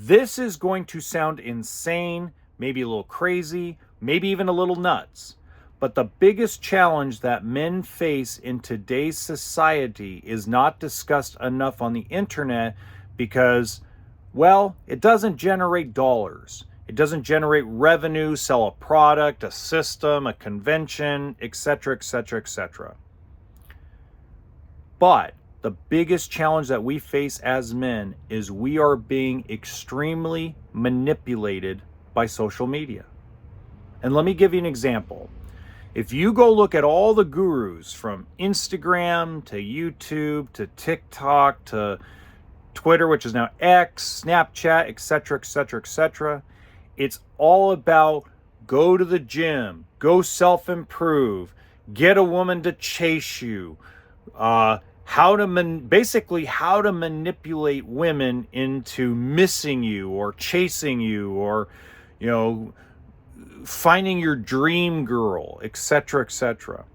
This is going to sound insane, maybe a little crazy, maybe even a little nuts. But the biggest challenge that men face in today's society is not discussed enough on the internet because, well, it doesn't generate dollars. It doesn't generate revenue, sell a product, a system, a convention, etc., etc., etc. But the biggest challenge that we face as men is we are being extremely manipulated by social media. And let me give you an example. If you go look at all the gurus from Instagram to YouTube to TikTok to Twitter, which is now X, Snapchat, etc., etc., etc., it's all about go to the gym, go self-improve, get a woman to chase you, how to manipulate women into missing you or chasing you or, finding your dream girl, etc., etc.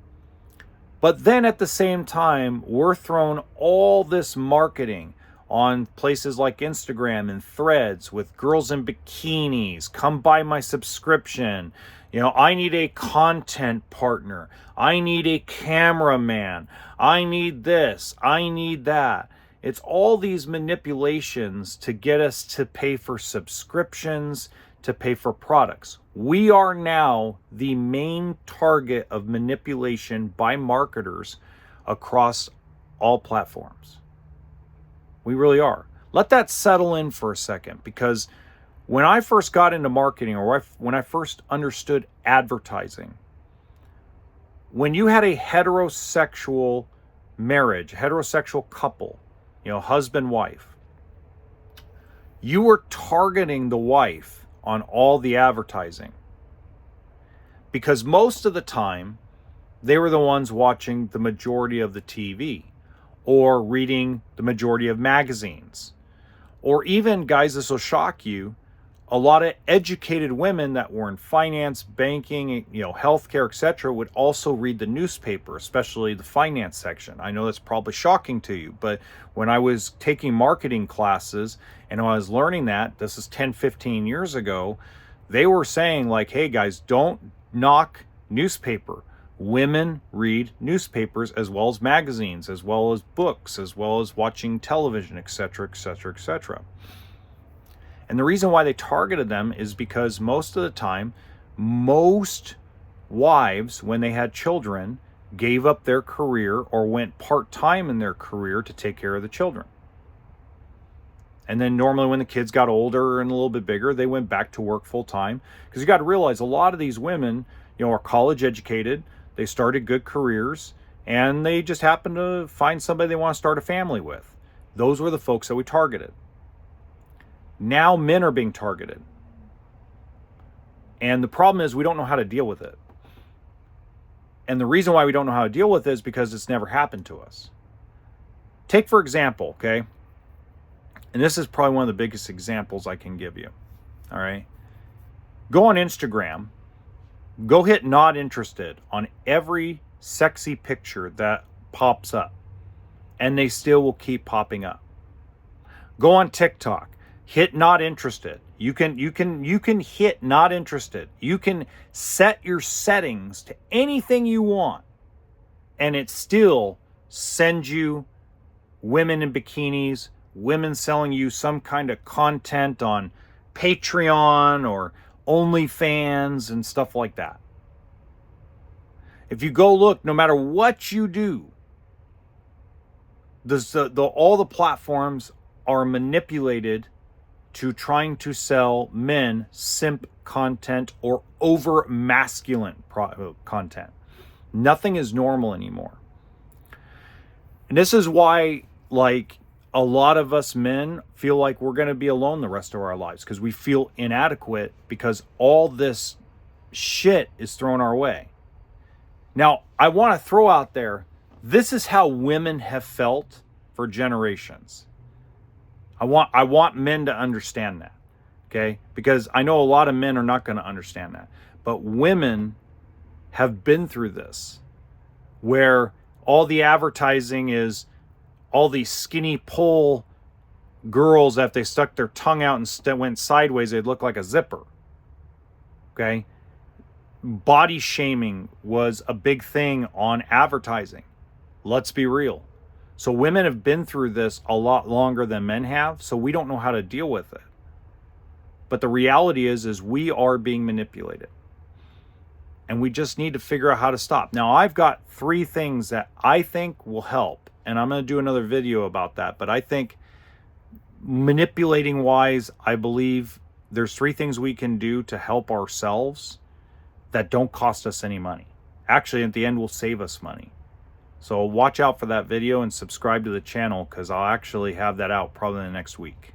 But then at the same time, we're thrown all this marketing on places like Instagram and Threads with girls in bikinis. Come buy my subscription. I need a content partner. I need a cameraman. I need this. I need that. It's all these manipulations to get us to pay for subscriptions, to pay for products. We are now the main target of manipulation by marketers across all platforms. We really are. Let that settle in for a second, because when I first got into marketing, or when I first understood advertising, when you had a heterosexual marriage, heterosexual couple, husband, wife, you were targeting the wife on all the advertising, because most of the time they were the ones watching the majority of the TV or reading the majority of magazines, or even, guys, this will shock you, a lot of educated women that were in finance, banking, healthcare, etc., would also read the newspaper, especially the finance section. I know that's probably shocking to you, but when I was taking marketing classes and I was learning that, this is 10, 15 years ago, they were saying like, hey guys, don't knock newspaper. Women read newspapers as well as magazines, as well as books, as well as watching television, etc., etc., etc. And the reason why they targeted them is because most of the time, most wives, when they had children, gave up their career or went part-time in their career to take care of the children. And then normally when the kids got older and a little bit bigger, they went back to work full-time. Because you got to realize a lot of these women, are college educated, they started good careers, and they just happen to find somebody they want to start a family with. Those were the folks that we targeted. Now men are being targeted. And the problem is we don't know how to deal with it. And the reason why we don't know how to deal with it is because it's never happened to us. Take, for example, okay? And this is probably one of the biggest examples I can give you. All right? Go on Instagram. Go hit not interested on every sexy picture that pops up. And they still will keep popping up. Go on TikTok. Hit not interested. You can hit not interested. You can set your settings to anything you want, and it still sends you women in bikinis, women selling you some kind of content on Patreon or OnlyFans and stuff like that. If you go look, no matter what you do, all the platforms are manipulated to trying to sell men simp content or over masculine content. Nothing is normal anymore. And this is why, a lot of us men feel like we're going to be alone the rest of our lives, because we feel inadequate because all this shit is thrown our way. Now, I want to throw out there, this is how women have felt for generations. I want men to understand that, okay? Because I know a lot of men are not going to understand that. But women have been through this, where all the advertising is all these skinny pole girls, if they stuck their tongue out and went sideways, they'd look like a zipper. Okay? Body shaming was a big thing on advertising. Let's be real. So women have been through this a lot longer than men have, so we don't know how to deal with it. But the reality is we are being manipulated. And we just need to figure out how to stop. Now, I've got 3 things that I think will help, and I'm going to do another video about that. But I think manipulating wise, I believe there's 3 things we can do to help ourselves that don't cost us any money. Actually, at the end, will save us money. So watch out for that video and subscribe to the channel, because I'll actually have that out probably in the next week.